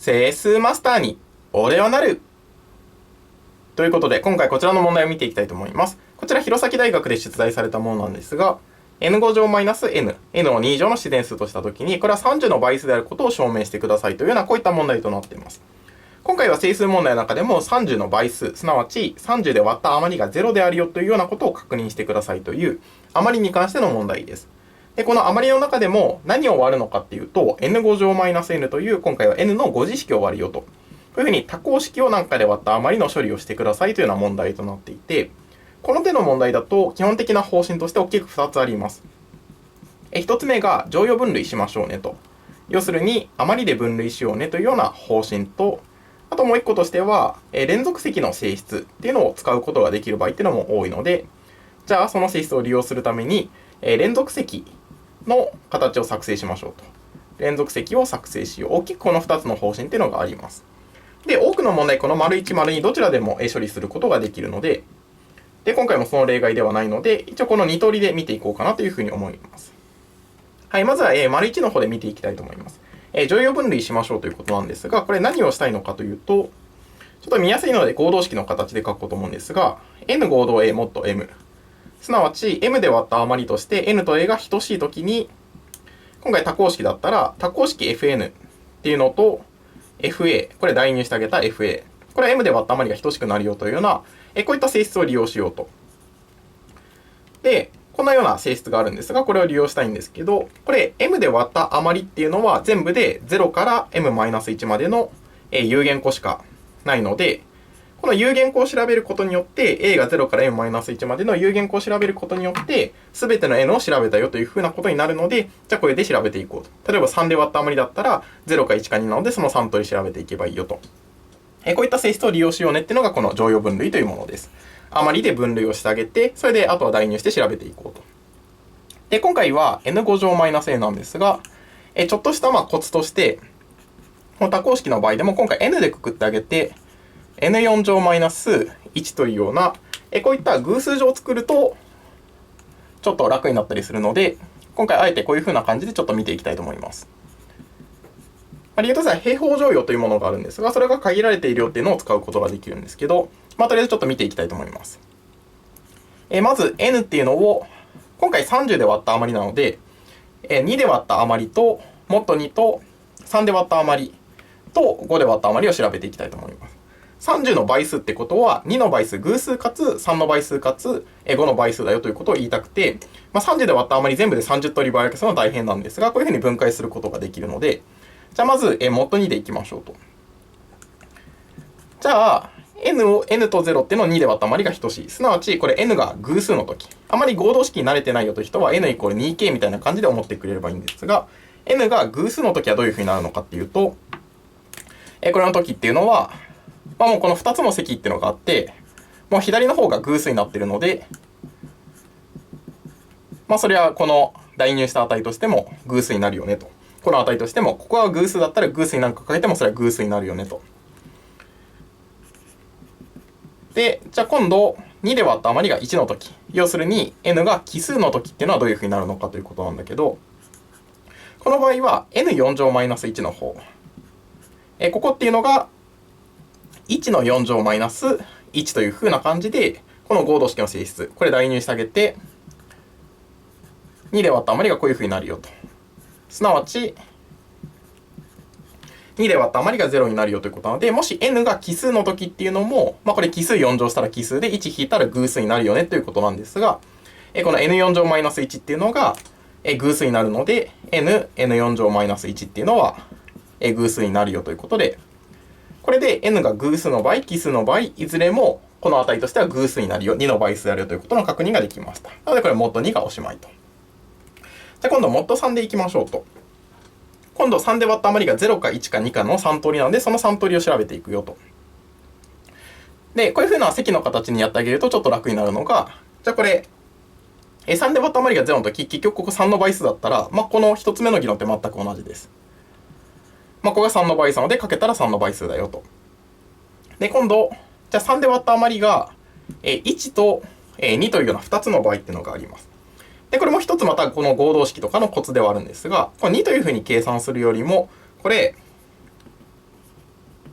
整数マスターに俺はなる。ということで、今回こちらの問題を見ていきたいと思います。こちら、弘前大学で出題されたものなんですが、n5 乗 -n、n を2乗の自然数としたときに、これは30の倍数であることを証明してくださいというような、こういった問題となっています。今回は整数問題の中でも30の倍数、すなわち30で割った余りが0であるよというようなことを確認してくださいという、余りに関しての問題です。で、この余りの中でも何を割るのかっていうと、n5 乗 -n という、今回は n の5次式を割るよと。こういうふうに多項式を何かで割った余りの処理をしてくださいというような問題となっていて、この手の問題だと基本的な方針として大きく2つあります。1つ目が乗用分類しましょうねと。要するに余りで分類しようねというような方針と、あともう1個としては、連続積の性質っていうのを使うことができる場合っていうのも多いので、じゃあその性質を利用するために、連続積の形を作成しましょうと。連続積を作成しよう。大きくこの2つの方針っていうのがあります。で、多くの問題、この丸1、丸2どちらでも処理することができるので、今回もその例外ではないので、一応この2通りで見ていこうかなというふうに思います。はい、まずは丸1の方で見ていきたいと思います。乗用分類しましょうということなんですが、これ何をしたいのかというと、ちょっと見やすいので合同式の形で書こうと思うんですが、n 合同 a もっと m。すなわち、m で割った余りとして n と a が等しいときに、今回多項式だったら、多項式 fn っていうのと、fa、これ代入してあげた fa。これは m で割った余りが等しくなるよというような、こういった性質を利用しようと。で、こんなような性質があるんですが、これを利用したいんですけど、これ m で割った余りっていうのは全部で0から m-1 までの有限個しかないので、この有限個を調べることによって、a が0から m-1 までの有限個を調べることによって、すべての n を調べたよというふうなことになるので、じゃあこれで調べていこうと。例えば3で割った余りだったら、0か1か2なので、その3通り調べていけばいいよと。こういった性質を利用しようねっていうのがこの乗用分類というものです。余りで分類をしてあげて、それであとは代入して調べていこうと。で、今回は n5 乗 -a なんですが、ちょっとしたコツとして、この多項式の場合でも今回 n でくくってあげて、n4 乗 -1 というような、こういった偶数乗を作ると、ちょっと楽になったりするので、今回あえてこういう風な感じでちょっと見ていきたいと思います。理由としては平方乗用というものがあるんですが、それが限られているよっていうのを使うことができるんですけど、とりあえずちょっと見ていきたいと思います。まず n っていうのを、今回30で割った余りなので、2で割った余りと、もっと2と、3で割った余りと、5で割った余りを調べていきたいと思います。30の倍数ってことは、2の倍数偶数かつ3の倍数かつ5の倍数だよということを言いたくて、30で割った余り全部で30通り倍分けするのは大変なんですが、こういうふうに分解することができるので、じゃあまず、もっと2でいきましょうと。じゃあ、n と0っていうのを2で割った余りが等しい。すなわち、これ n が偶数の時。あまり合同式に慣れてないよという人は n イコール 2k みたいな感じで思ってくれればいいんですが、n が偶数の時はどういうふうになるのかっていうと、これの時っていうのは、もうこの2つの積っていうのがあって、もう左の方が偶数になっているので、それはこの代入した値としても偶数になるよねと。この値としても、ここは偶数だったら偶数に何かかけてもそれは偶数になるよねと。で、じゃあ今度、2で割った余りが1の時。要するに、n が奇数の時っていうのはどういうふうになるのかということなんだけど、この場合は n4 乗 -1 の方。ここっていうのが、1の4乗 -1 というふうな感じで、この合同式の性質、これ代入してあげて、2で割った余りがこういうふうになるよと。すなわち、2で割った余りが0になるよということなので、もし n が奇数の時っていうのも、これ奇数4乗したら奇数で、1引いたら偶数になるよねということなんですが、この n4 乗 -1 っていうのが偶数になるので、n4 乗 -1 っていうのは偶数になるよということで、これで n が偶数の場合、奇数の場合、いずれもこの値としては偶数になるよ、2の倍数であるよということの確認ができました。なのでこれもっと2がおしまいと。じゃあ今度もっと3でいきましょうと。今度3で割った余りが0か1か2かの3通りなので、その3通りを調べていくよと。で、こういうふうな積の形にやってあげるとちょっと楽になるのが、じゃあこれ、3で割った余りが0の時、結局ここ3の倍数だったら、この1つ目の議論って全く同じです。ここが3の倍数なので、かけたら3の倍数だよと。で、今度、じゃあ3で割った余りが1と2というような2つの場合っていうのがあります。で、これも一つまたこの合同式とかのコツではあるんですが、これ2というふうに計算するよりも、これ、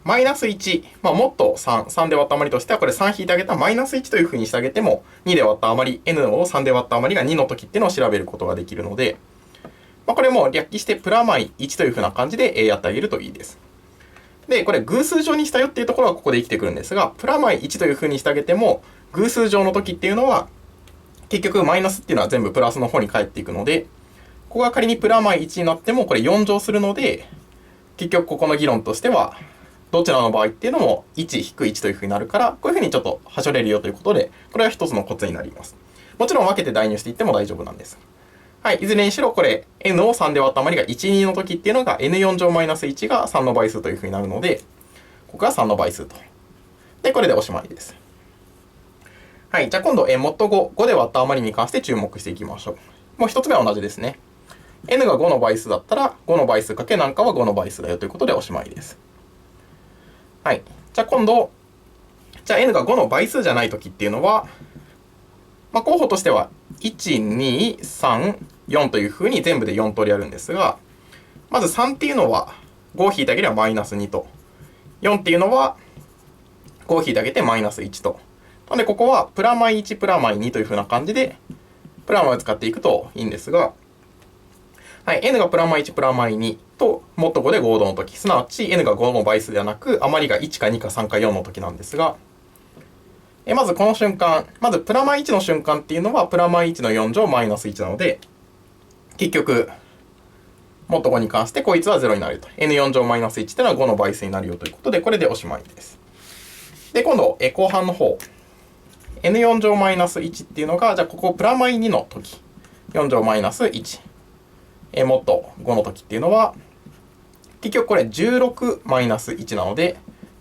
マイナス1、もっと3で割った余りとしては、これ3引いてあげたマイナス1というふうにしてあげても、2で割った余り、n を3で割った余りが2の時っていうのを調べることができるので、これも略記してプラマイ1というふうな感じでやってあげるといいです。で、これ偶数乗にしたよっていうところはここで生きてくるんですが、プラマイ1というふうにしてあげても、偶数乗の時っていうのは、結局マイナスっていうのは全部プラスの方に返っていくので、ここが仮にプラマイ1になっても、これ4乗するので、結局ここの議論としては、どちらの場合っていうのも1-1というふうになるから、こういうふうにちょっとはしょれるよということで、これは一つのコツになります。もちろん分けて代入していっても大丈夫なんです。はい、いずれにしろこれ n を3で割った余りが1、2の時っていうのが n4 乗マイナス1が3の倍数というふうになるので、ここが3の倍数と。で、これでおしまいです。はい、じゃあ今度、もっと5で割った余りに関して注目していきましょう。もう一つ目は同じですね。n が5の倍数だったら、5の倍数かけ何かは5の倍数だよということでおしまいです。はい。じゃあ今度、じゃあ n が5の倍数じゃないときっていうのは、候補としては、1、2、3、4というふうに全部で4通りあるんですが、まず3っていうのは、5引いてあげればマイナス2と、4っていうのは、5引いてあげてマイナス1と。なのでここはプラマイ1、プラマイ2というふうな感じで、プラマイを使っていくといいんですが、はい、n がプラマイ1、プラマイ2と、もっと5で合同の時、すなわち n が5の倍数ではなく、余りが1か2か3か4の時なんですが、まずこの瞬間、まずプラマイ1の瞬間っていうのは、プラマイ1の4乗マイナス1なので、結局、もっと5に関してこいつは0になると。n4 乗マイナス1っていうのは5の倍数になるよということで、これでおしまいです。で、今度、後半の方。n4 乗マイナス1っていうのが、じゃあここプラマイ2の時。4乗マイナス1。もっと5の時っていうのは、結局これ16マイナス1なので、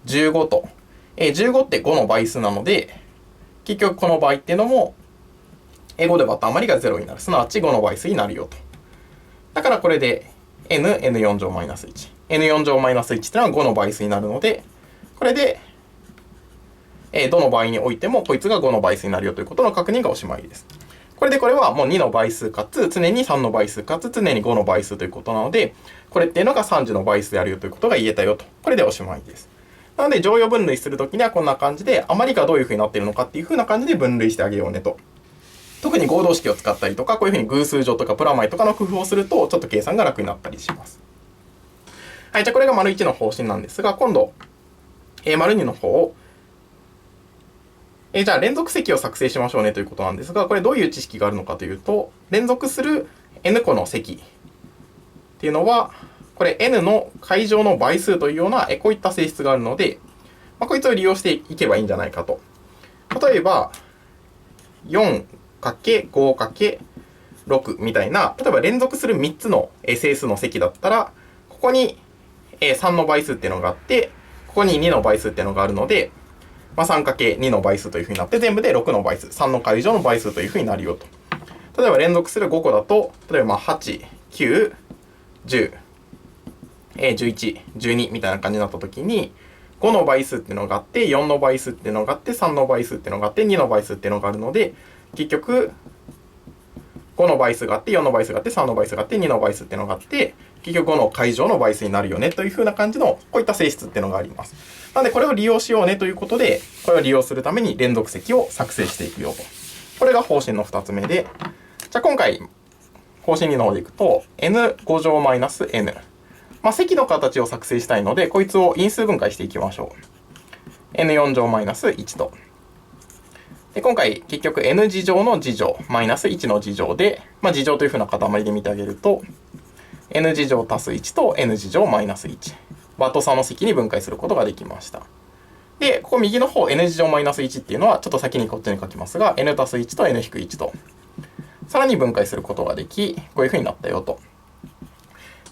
15と。15って5の倍数なので、結局この場合っていうのも、5で割った余りが0になる。すなわち5の倍数になるよと。だからこれで、n4 乗マイナス1。n4 乗マイナス1っていうのは5の倍数になるので、これで、どの場合においてもこいつが5の倍数になるよということの確認がおしまいです。これでこれはもう2の倍数かつ常に3の倍数かつ常に5の倍数ということなので、これっていうのが3次の倍数であるよということが言えたよと。これでおしまいです。なので乗用分類するときにはこんな感じで、余りがどういうふうになっているのかっていうふうな感じで分類してあげようねと。特に合同式を使ったりとか、こういうふうに偶数乗とかプラマイとかの工夫をすると、ちょっと計算が楽になったりします。はい、じゃあこれが丸1の方針なんですが、今度、丸2の方を、じゃあ連続積を作成しましょうねということなんですが、これどういう知識があるのかというと、連続する n 個の積っていうのは、これ n の階乗の倍数というようなこういった性質があるので、こいつを利用していけばいいんじゃないかと。例えば、4×5×6 みたいな、例えば連続する3つの整数の積だったら、ここに3の倍数っていうのがあって、ここに2の倍数っていうのがあるので、3×2 の倍数というふうになって、全部で6の倍数、3の階乗の倍数というふうになるよと。例えば連続する5個だと、例えば8、9、10、11、12みたいな感じになったときに、5の倍数っていうのがあって、4の倍数っていうのがあって、3の倍数っていうのがあって、2の倍数っていうのがあるので、結局、5の倍数があって、4の倍数があって、3の倍数があって、2の倍数っていうのがあって、結局5の階乗の倍数になるよねというふうな感じの、こういった性質っていうのがあります。なので、これを利用しようねということで、これを利用するために連続積を作成していくよと。これが方針の2つ目で、じゃあ今回、方針2の方でいくと、n5 乗 -n。積の形を作成したいので、こいつを因数分解していきましょう。n4 乗 -1 と。で今回、結局 n 次乗の次乗、-1の次乗で、次乗というふうな塊で見てあげると、n 次乗足す1と n 次乗 -1。和と差の積に分解することができました。で、ここ右の方、n 次乗 -1 っていうのは、ちょっと先にこっちに書きますが、n 足す1と n-1 と、さらに分解することができ、こういうふうになったよと。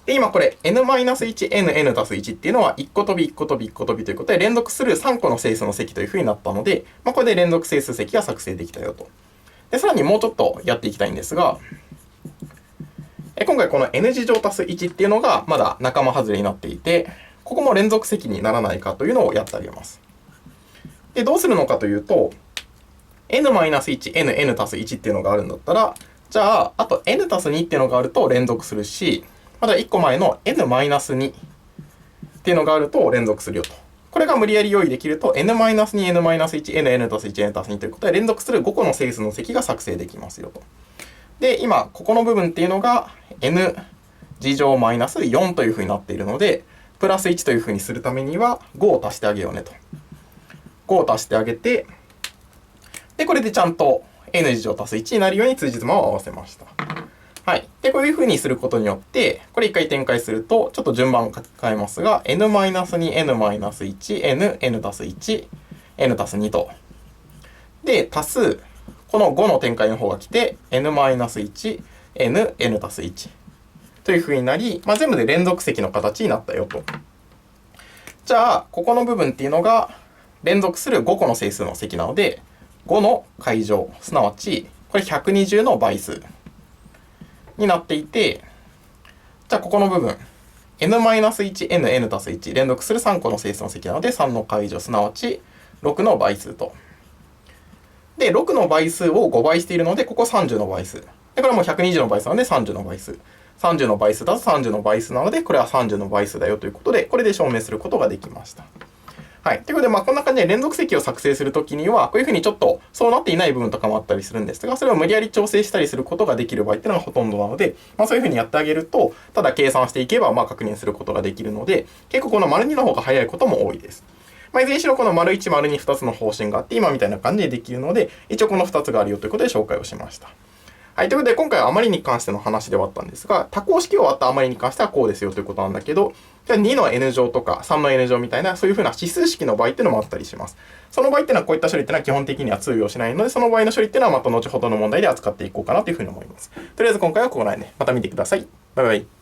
で、今これ、n-1、n 足す1っていうのは、1個飛び1個飛び1個飛びということで、連続する3個の整数の積というふうになったので、これで連続整数積が作成できたよと。で、さらにもうちょっとやっていきたいんですが、今回この n 次乗足す1っていうのが、まだ仲間外れになっていて、ここも連続積にならないかというのをやってあげます。で、どうするのかというと、n-1、n 足す1っていうのがあるんだったら、じゃあ、あと n 足す2っていうのがあると連続するし、まだ1個前の n-2 っていうのがあると連続するよと。これが無理やり用意できると n-2、n-1、n、n たす1、n たす2ということで連続する5個の整数の積が作成できますよと。で、今、ここの部分っていうのが n 次乗マイナス4というふうになっているので、プラス1というふうにするためには5を足してあげようねと。5を足してあげて、で、これでちゃんと n 次乗足す1になるように辻褄を合わせました。はい。で、こういうふうにすることによって、これ一回展開すると、ちょっと順番を書き換えますが、n-2、n-1、n、n たす1、n たす2と。で、足す、この5の展開の方が来て、n-1、n、n たす1。というふうになり、全部で連続積の形になったよと。じゃあ、ここの部分っていうのが、連続する5個の整数の積なので、5の階乗、すなわち、これ120の倍数になっていて、じゃあここの部分、n-1、n、n たす1、連続する3個の整数の積なので、3の階乗、すなわち6の倍数と。で、6の倍数を5倍しているので、ここ30の倍数。で、これも120の倍数なので30の倍数。30の倍数だと30の倍数なので、これは30の倍数だよということで、これで証明することができました。はい。ということで、こんな感じで連続積を作成するときには、こういうふうにちょっとそうなっていない部分とかもあったりするんですが、それを無理やり調整したりすることができる場合っていうのがほとんどなので、そういうふうにやってあげると、ただ計算していけば、確認することができるので、結構この丸2の方が早いことも多いです。いずれにしろこの丸1、丸2、2つの方針があって、今みたいな感じでできるので、一応この2つがあるよということで紹介をしました。はい。ということで、今回は余りに関しての話ではあったんですが、多項式を割った余りに関してはこうですよということなんだけど、じゃあ2の n 乗とか3の n 乗みたいな、そういうふうな指数式の場合っていうのもあったりします。その場合っていうのはこういった処理っていうのは基本的には通用しないので、その場合の処理っていうのはまた後ほどの問題で扱っていこうかなというふうに思います。とりあえず今回はここら辺で、また見てください。バイバイ。